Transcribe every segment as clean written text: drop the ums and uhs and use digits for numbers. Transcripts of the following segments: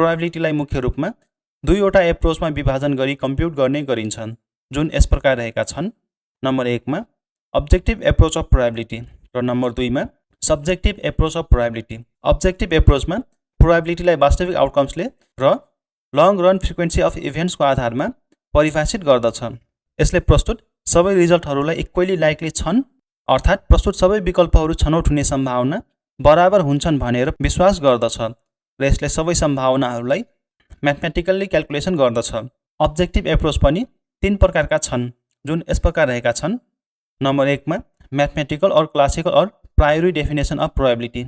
प्रोबेबिलिटीलाई मुख्य रूपमा दुईवटा एप्रोचमा विभाजन गरी कम्प्युट गर्ने गरिन्छन्, जुन यस प्रकार रहेका छन्। नम्बर 1 मा अब्जेक्टिभ एप्रोच अफ प्रोबेबिलिटी र नम्बर 2 मा subjective approach of probability. Objective एप्रोचमा प्रोबेबिलिटीलाई वास्तविक आउटकम्सले र लङ रन फ्रिक्वेन्सी अफ इभेन्ट्सको आधारमा परिभाषित गर्दछ। यसले प्रस्तुत सबै रिजल्टहरूलाई इक्वली लाइकली छन्, अर्थात् प्रस्तुत सबै विकल्पहरू छनौट हुने सम्भावना बराबर हुन्छन् भनेर विश्वास गर्दछ र यसले सबै सम्भावनाहरूलाई म्याथमेटिकल्ली क्याल्कुलेसन गर्दछ। अब्जेक्टिभ एप्रोच पनि 3 प्रकारका छन्, जुन यस प्रकार रहेका छन्। नम्बर 1 मा म्याथमेटिकल और क्लासिकल और प्रायोरी डेफिनेसन अफ प्रोबेबिलिटी।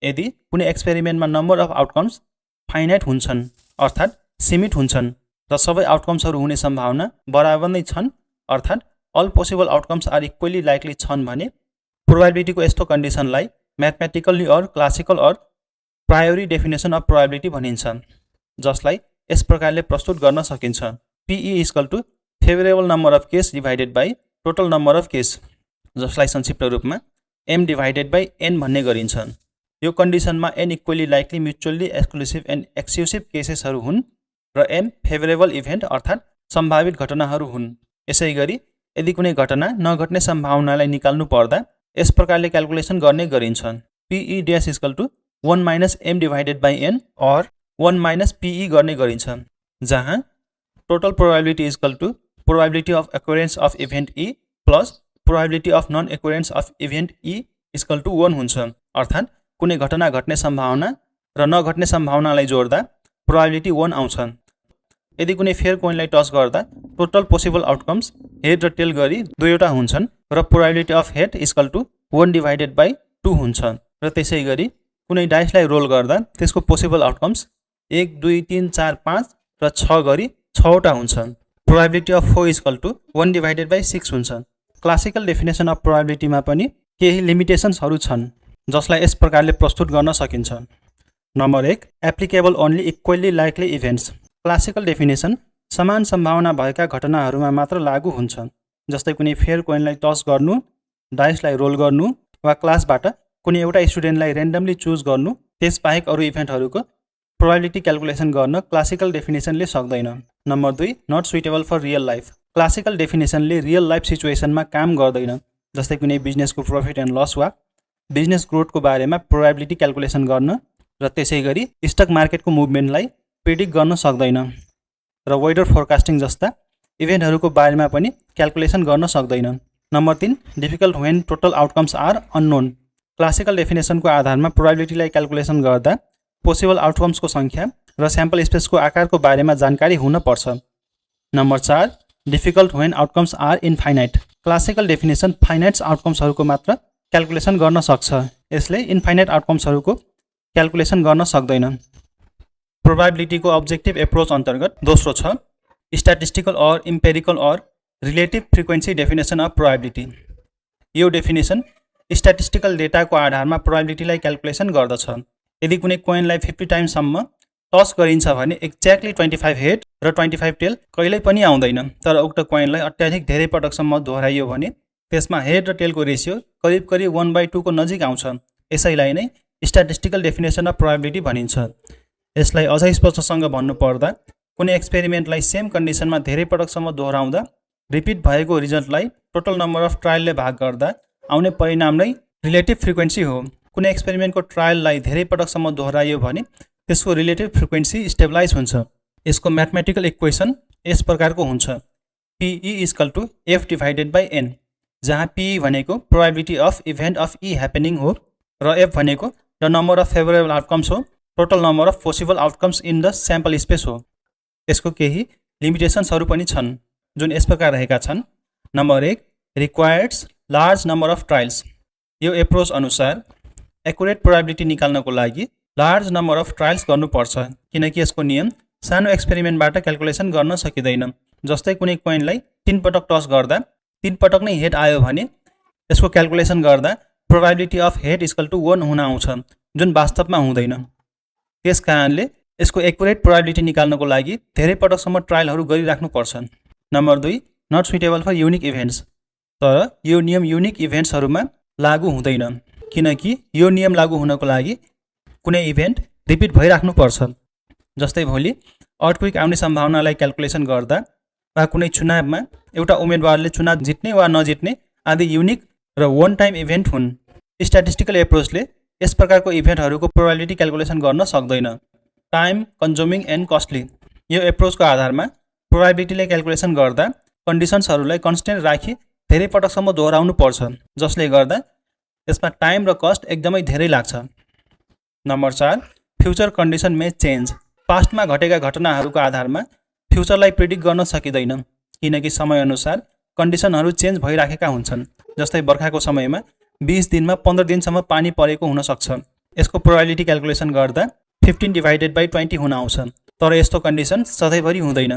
यदि कुनै एक्सपेरिमेन्टमा नम्बर अफ आउटकम्स फाइनाइट हुन्छन्, अर्थात् सीमित हुन्छन् र सबै आउटकम्सहरू हुने सम्भावना बराबर नै छन्, अर्थात् all possible outcomes are equally likely छन् भने प्रोबेबिलिटीको यस्तो कन्डिसनलाई म्याथमेटिकल्ली और क्लासिकल और प्रायोरी डेफिनेसन अफ प्रोबेबिलिटी भनिन्छ, जसलाई यस प्रकारले प्रस्तुत गर्न सकिन्छ। PE equal to favourable number of case divided by total number of case, जसलाई संक्षिप्त रूपमा M डिभाइडेड बाई N भन्ने गरिन्छ। यो कन्डिसनमा N equally likely mutually exclusive and exclusive केसेसहरू हुन् र M फेभरेबल इभेन्ट अर्थात् सम्भावित घटनाहरू हुन्। यसै गरी यदि कुनै घटना नघट्ने सम्भावनालाई निकाल्नु पर्दा यस प्रकारले क्याल्कुलेसन गर्ने गरिन्छ। PE dash equal to 1 minus M divided by N और 1 माइनस PE गर्ने गरिन्छ, जहाँ total probability equal to probability of occurrence of event E plus probability of non occurrence of event E equal to 1 हुन्छ। अर्थात् कुनै घटना घट्ने सम्भावना र नघट्ने सम्भावनालाई जोड्दा प्रोबेबिलिटी 1 आउँछ। यदि कुनै फेयर कोइनलाई टस गर्दा टोटल पोसिबल आउटकम्स हेड र टेल गरी दुईवटा हुन्छन् र probability of head equal to 1 divided by 2 हुन्छ। र त्यसै गरी कुनै डाइसलाई रोल गर्दा त्यसको पोसिबल आउटकम्स 1 2 3 4 5 र 6 गरी 6 वटा हुन्छन्। Probability of 4 equal to 1 divided by 6 हुन्छ। क्लासिकल डेफिनेसन अफ प्रोबेबिलिटीमा पनि केही लिमिटेसन्सहरू छन्, जसलाई यस प्रकारले प्रस्तुत गर्न सकिन्छ। Number 1 applicable only equally likely events. Classical definition समान सम्भावना भएका घटनाहरूमा मात्र लागू हुन्छ, जस्तै कुनै फेयर कोइनलाई टस गर्नु, डाइसलाई रोल गर्नु वा क्लासबाट कुनै एउटा स्टुडेन्टलाई र्यान्डमली चुज गर्नु। त्यसबाहेक अरू इभेन्टहरूको प्रोबेबिलिटी क्याल्कुलेसन गर्न क्लासिकल डेफिनेसनले सक्दैन। Number 2 not suitable for real life. Classical डेफिनेसनले रियल लाइफ सिचुएसनमा काम गर्दैन, जस्तै कुनै बिजनेसको प्रफिट एन्ड लस वा बिजनेस ग्रोथको बारेमा प्रोबेबिलिटी क्याल्कुलेसन गर्न र त्यसै गरी स्टक मार्केटको मुभमेन्टलाई प्रेडिक्ट गर्न सक्दैन र वेदर फोरकास्टिङ जस्ता इभेन्टहरूको बारेमा पनि क्याल्कुलेसन गर्न सक्दैन। Number 3 difficult when total outcomes are unknown. Classical डेफिनेसनको आधारमा प्रोबेबिलिटीलाई क्याल्कुलेसन गर्दा पोसिबल आउटकम्सको सङ्ख्या र स्याम्पल स्पेसको आकारको बारेमा जानकारी हुन पर्छ। Number 4 difficult when outcomes are infinite. Classical definition finite आउटकम्सहरूको मात्र क्याल्कुलेसन गर्न सक्छ, यसले इन्फाइनाइट आउटकम्सहरूको क्याल्कुलेसन गर्न सक्दैन। प्रोबेबिलिटीको अब्जेक्टिभ एप्रोच अन्तर्गत दोस्रो छ स्ट्याटिस्टिकल और इम्पेरिकल और relative frequency definition of probability. यो डेफिनेसन स्ट्याटिस्टिकल डेटाको आधारमा प्रोबेबिलिटीलाई क्याल्कुलेसन गर्दछ। यदि कुनै कोइनलाई 50 टाइम्ससम्म टस गरिन्छ भने एक्ज्याक्टली 25 हेड र 25 टेल कहिल्यै पनि आउँदैन, तर उक्त कोइनलाई अत्याधिक धेरै पटकसम्म दोहोऱ्याइयो भने त्यसमा हेड र टेलको रेसियो करिब करिब 1/2 को नजिक आउँछ। यसैलाई नै स्ट्याटिस्टिकल डेफिनेसन अफ प्रोबेबिलिटी भनिन्छ। यसलाई अझै स्पष्टसँग भन्नुपर्दा कुनै एक्सपेरिमेन्टलाई सेम कन्डिसनमा धेरै पटकसम्म दोहोऱ्याउँदा रिपिट भएको रिजल्टलाई टोटल नम्बर अफ ट्रायलले भाग गर्दा आउने परिणाम नै रिलेटिभ फ्रिक्वेन्सी हो। कुनै एक्सपेरिमेन्टको ट्रायललाई धेरै पटकसम्म दोहोऱ्याइयो भने त्यसको रिलेटिभ फ्रिक्वेन्सी स्टेबलाइज हुन्छ। यसको म्याथमेटिकल इक्वेसन यस प्रकारको हुन्छ PE equal to F divided by N, जहाँ PE भनेको probability of event of E happening हो र F भनेको the number of favourable outcomes हो, total number of possible outcomes in the sample space हो। यसको केही लिमिटेसन्सहरू पनि छन्, जुन यस प्रकार रहेका छन्। Number 1 requires large number of trials. यो एप्रोच अनुसार एक्युरेट प्रोबेबिलिटी निकाल्नको लागि लार्ज नम्बर अफ ट्रायल्स गर्नुपर्छ, किनकि यसको नियम सानो एक्सपेरिमेन्टबाट क्याल्कुलेसन गर्न सकिँदैन। जस्तै कुनै कोइनलाई 3 पटक टस गर्दा 3 पटक नै हेड आयो भने यसको क्याल्कुलेसन गर्दा probability of head equal to 1 हुन आउँछ, जुन वास्तवमा हुँदैन। त्यस कारणले यसको एक्युरेट प्रोबेबिलिटी निकाल्नको लागि धेरै पटकसम्म ट्रायलहरू गरिराख्नुपर्छ। Number 2 not suitable for unique events. तर यो नियम युनिक इभेन्ट्सहरूमा लागू हुँदैन, किनकि यो नियम लागू हुनको लागि कुनै इभेन्ट रिपिट भइराख्नुपर्छ। जस्तै भोलि अर्थक्वेक आउने सम्भावनालाई क्याल्कुलेसन गर्दा वा कुनै चुनावमा एउटा उम्मेदवारले चुनाव जित्ने वा नजित्ने आदि युनिक र वान टाइम इभेन्ट हुन्। स्ट्याटिस्टिकल एप्रोचले यस प्रकारको इभेन्टहरूको प्रोबेबिलिटी क्याल्कुलेसन गर्न सक्दैन। Time consuming and costly. यो एप्रोचको आधारमा प्रोबेबिलिटीले क्याल्कुलेसन गर्दा कन्डिसन्सहरूलाई कन्स्टेन्ट राखी धेरै पटकसम्म दोहोऱ्याउनु पर्छ, जसले गर्दा यसमा टाइम र कस्ट एकदमै धेरै लाग्छ। नम्बर 4, फ्युचर कन्डिसन मे चेन्ज। पास्टमा घटेका घटनाहरूको आधारमा फ्युचरलाई प्रिडिक्ट गर्न सकिँदैन, किनकि समयअनुसार कन्डिसनहरू चेन्ज भइराखेका हुन्छन्। जस्तै बर्खाको समयमा 20 दिनमा 15 दिनसम्म पानी परेको हुन सक्छ। यसको प्रोबेबिलिटी क्याल्कुलेसन गर्दा 15/20 हुन आउँछ, तर यस्तो कन्डिसन सधैँभरि हुँदैन।